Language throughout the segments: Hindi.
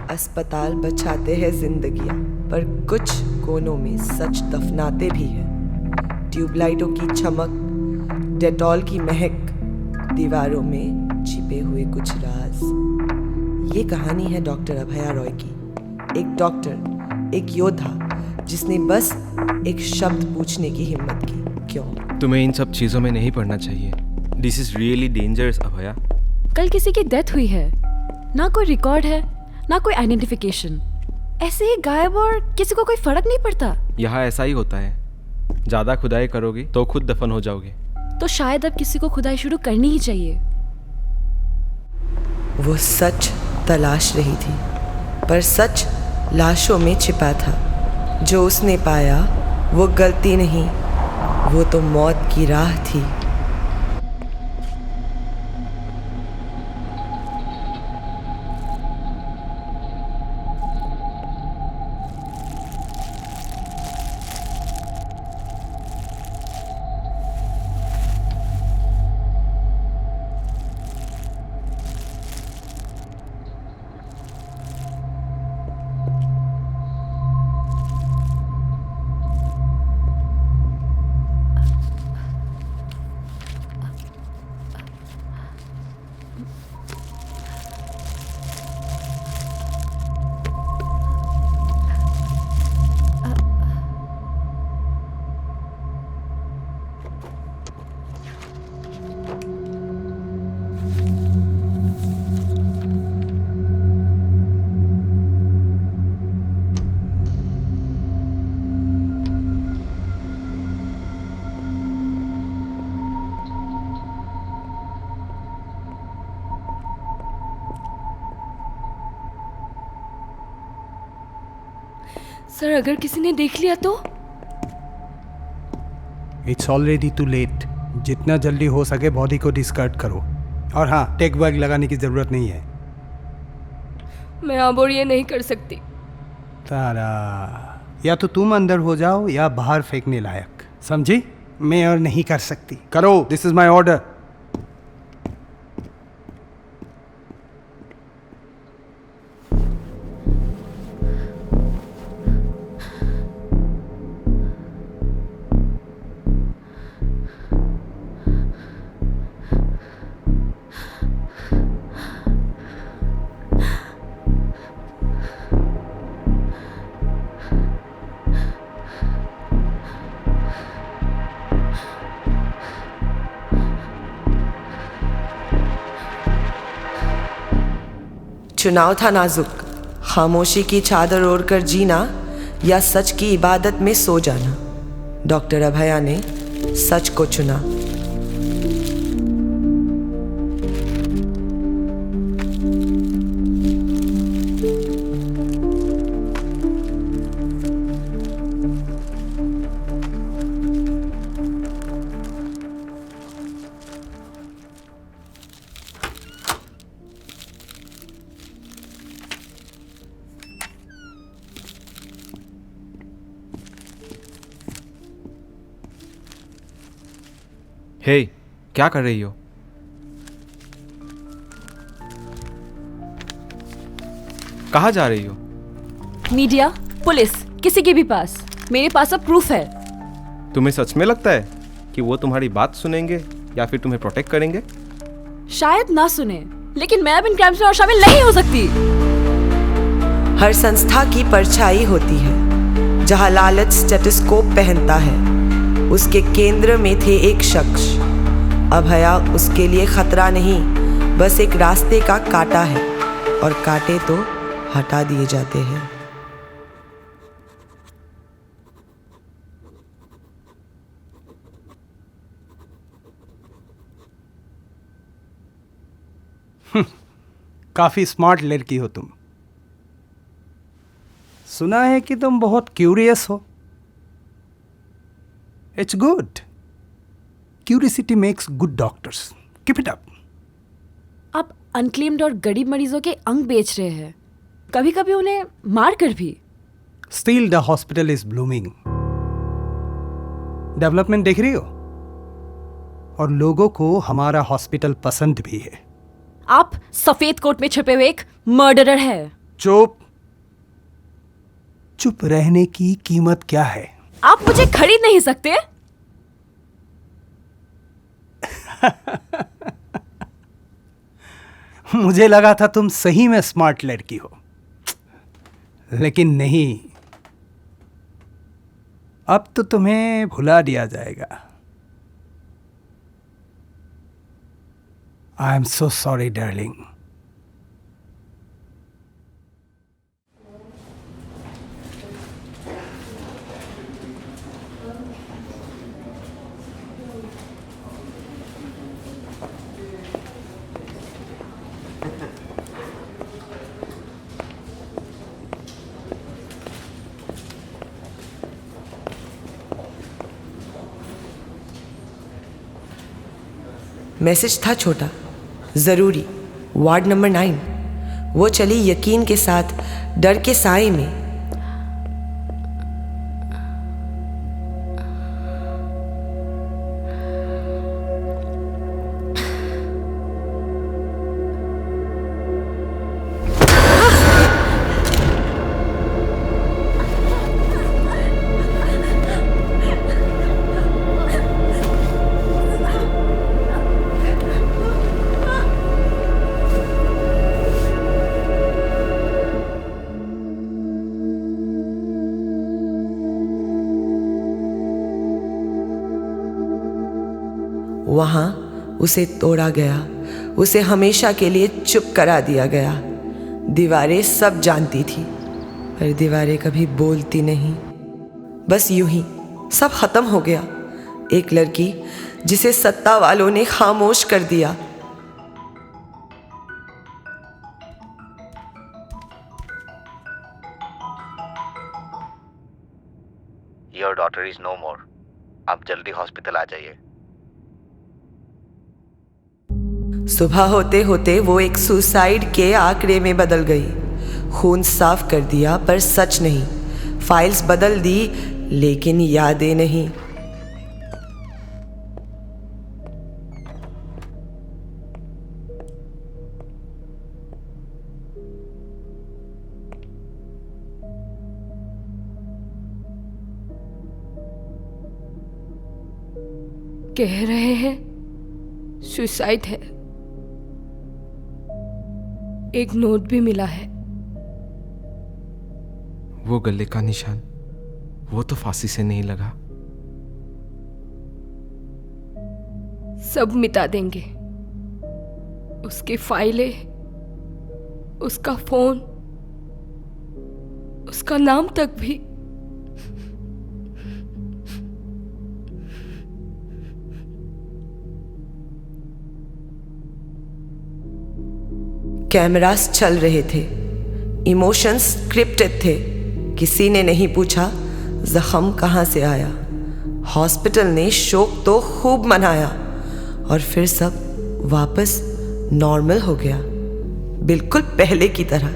अस्पताल बचाते हैं जिंदगियां, पर कुछ कोनों में सच दफनाते भी हैं। ट्यूबलाइटों की चमक, डेटॉल की महक, दीवारों में छिपे हुए कुछ राज। ये कहानी है डॉक्टर अभया रॉय की। एक डॉक्टर, एक योद्धा, जिसने बस एक शब्द पूछने की हिम्मत की, क्यों? तुम्हें इन सब चीजों में नहीं पढ़ना चाहिए। दिस इज रियली डेंजरस अभया। कल किसी की डेथ हुई है, ना कोई रिकॉर्ड है, ना कोई आइडेंटिफिकेशन। ऐसे ही गायब और किसी को कोई फर्क नहीं पड़ता। यहाँ ऐसा ही होता है, ज्यादा खुदाई करोगे तो खुद दफन हो जाओगे। तो शायद अब किसी को खुदाई शुरू करनी ही चाहिए। वो सच तलाश रही थी, पर सच लाशों में छिपा था। जो उसने पाया वो गलती नहीं, वो तो मौत की राह थी। सर, अगर किसी ने देख लिया तो? It's already too late. जितना जल्दी हो सके बॉडी को डिस्कार्ड करो। और हाँ, टेक बैग लगाने की जरूरत नहीं है। मैं अब और ये नहीं कर सकती। तारा, या तो तुम अंदर हो जाओ या बाहर फेंकने लायक, समझी? मैं और नहीं कर सकती। करो, दिस इज माई ऑर्डर। चुनाव था नाजुक, खामोशी की चादर ओढ़कर जीना या सच की इबादत में सो जाना। डॉक्टर अभया ने सच को चुना। हे, क्या कर रही हो? कहाँ जा रही हो? मीडिया, पुलिस, किसी के भी पास। मेरे पास अब प्रूफ है। तुम्हें सच में लगता है कि वो तुम्हारी बात सुनेंगे या फिर तुम्हें प्रोटेक्ट करेंगे? शायद ना सुने, लेकिन मैं अब इन क्राइम्स में और शामिल नहीं हो सकती। हर संस्था की परछाई होती है। जहां लालच स्टेथोस्कोप पहनता है, उसके केंद्र में थे एक शख्स। अभया उसके लिए खतरा नहीं, बस एक रास्ते का कांटा है, और कांटे तो हटा दिए जाते हैं। काफी स्मार्ट लड़की हो तुम। सुना है कि तुम बहुत क्यूरियस हो। It's good. Curiosity makes good doctors. Keep it up. आप अनक्लेम्ड और गरीब मरीजों के अंग बेच रहे हैं, कभी कभी उन्हें मार कर भी। Still the hospital is blooming. Development देख रही हो? और लोगों को हमारा हॉस्पिटल पसंद भी है। आप सफेद कोट में छिपे हुए एक मर्डरर है। चुप। चुप रहने की कीमत क्या है? आप मुझे खरीद नहीं सकते? मुझे लगा था तुम सही में स्मार्ट लड़की हो, लेकिन नहीं। अब तो तुम्हें भुला दिया जाएगा। I am so sorry darling. Message था छोटा, ज़रूरी। Ward number 9। वो चली यकीन के साथ, डर के साए में। वहाँ उसे तोड़ा गया, उसे हमेशा के लिए चुप करा दिया गया। दीवारें सब जानती थी, पर दीवारें कभी बोलती नहीं। बस यूं ही सब खत्म हो गया। एक लड़की जिसे सत्ता वालों ने खामोश कर दिया। Your daughter is no more. आप जल्दी हॉस्पिटल आ जाइए। सुबह होते होते वो एक सुसाइड के आंकड़े में बदल गई। खून साफ कर दिया पर सच नहीं। फाइल्स बदल दी लेकिन यादें नहीं। कह रहे हैं सुसाइड है। एक नोट भी मिला है। वो गले का निशान, वो तो फांसी से नहीं लगा। सब मिटा देंगे, उसकी फाइलें, उसका फोन, उसका नाम तक भी। कैमरास चल रहे थे, इमोशंस स्क्रिप्टेड थे। किसी ने नहीं पूछा जख्म कहाँ से आया। हॉस्पिटल ने शोक तो खूब मनाया और फिर सब वापस नॉर्मल हो गया, बिल्कुल पहले की तरह।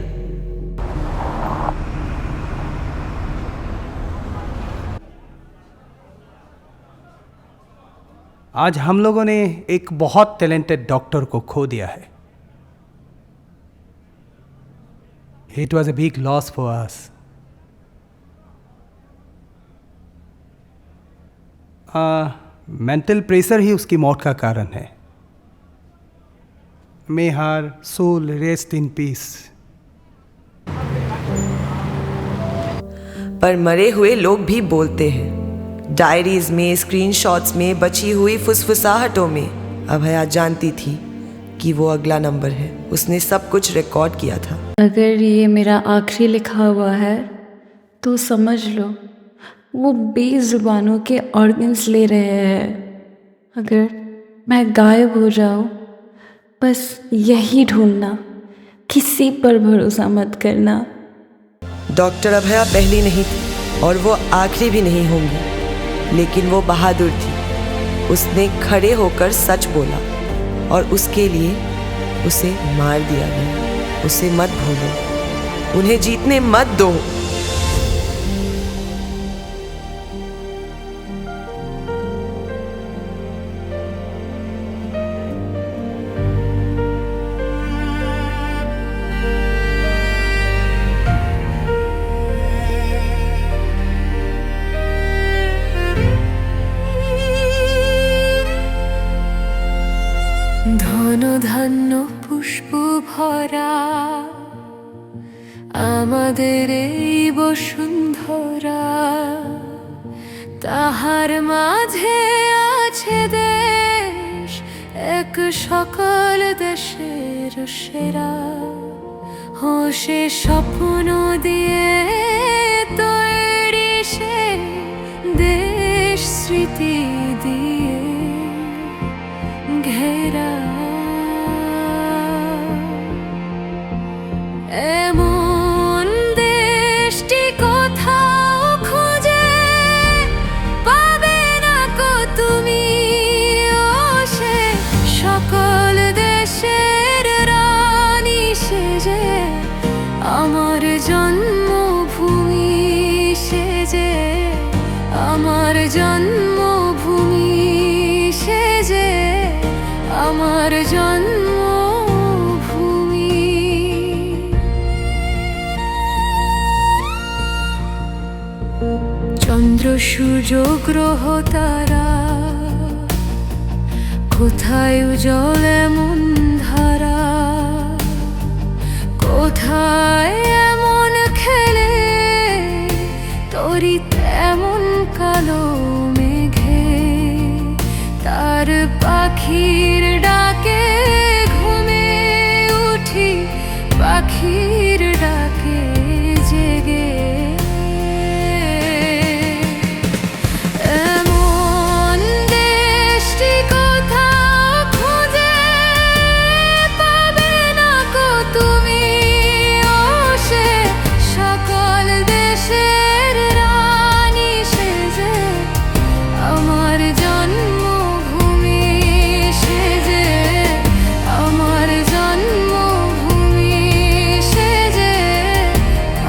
आज हम लोगों ने एक बहुत टैलेंटेड डॉक्टर को खो दिया है। It was a big loss for us. Mental pressure ही उसकी मौत का कारण है। May her soul rest in peace. पर मरे हुए लोग भी बोलते हैं। डायरीज में, स्क्रीनशॉट्स में, बची हुई फुसफुसाहटों में। अभया जानती थी कि वो अगला नंबर है। उसने सब कुछ रिकॉर्ड किया था। अगर ये मेरा आखिरी लिखा हुआ है तो समझ लो वो बेजुबानों के ऑर्गन्स ले रहे हैं। अगर मैं गायब हो जाऊँ, बस यही ढूंढना, किसी पर भरोसा मत करना। डॉक्टर अभया पहली नहीं थी और वो आखिरी भी नहीं होंगी, लेकिन वो बहादुर थी। उसने खड़े होकर सच बोला और उसके लिए उसे मार दिया गया। उसे मत भूलो, उन्हें जीतने मत दो। আমাদের এই বসুন্ধরা, তাহার মাঝে আছে দেশ, এক সকল দেশের সেরা। ও সে স্বপ্ন দিয়ে তৈরি সে দেশ, স্মৃতি দিয়ে ঘেরা। এমন দেশটি কোথাও খুঁজে পাবে না কো তুমি। ও সে সকল দেশের রানী সেজে আমার জন্মভূমি, সেজে আমার জন্মভূমি, সেজে আমার জন্মভূমি। চন্দ্র সূর্য গ্রহ তারা, কোথায় উজ্জ্বল এমন ধারা, কোথায় এমন খেলে তরিত এমন কালো মেঘে। তার পাখির ডাকে ঘুমে উঠি, পাখির ডাকে জেগে। এমন দেশটি কোথাও খুঁজে পাবে না কো তুমি। ও সে সকল দেশের রানী সেজে আমার জন্মভূমি, সেজে আমার জন্মভূমি, সেজে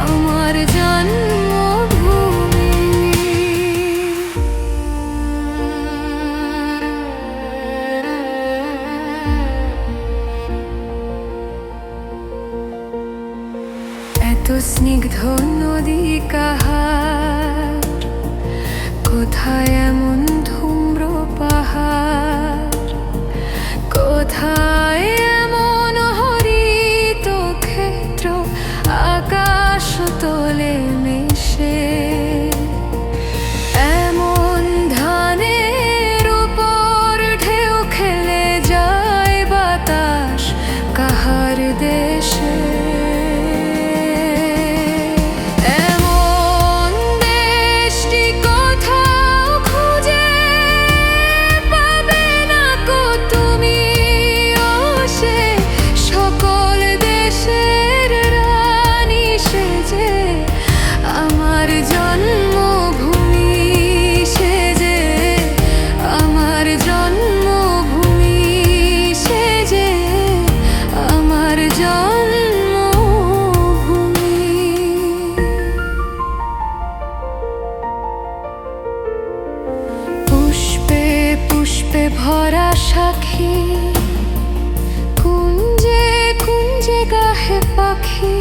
আমার জন্মভূমি। এত স্নিগ্ধ নদী কাহার, কোথায় এমন ধূম্র পাহাড়, কোথায় এমন হরিত ক্ষেত্র, আকাশ তোলে মেশে। এমন ধানের উপর ঢেউ খেলে যায় বাতাস কাহার দেশে। এমন দেশটি কোথাও খুঁজে পাবে না কো তুমি। ও সে সকল দেশের রানী সেজে আমার জন্মভূমি, সেজে আমার জন্মভূমি, সেজে আমার জন্মভূমি। পুষ্পে পুষ্পে ভরা সাক্ষী, কুঞ্জে কুঞ্জে গাহে পাখি।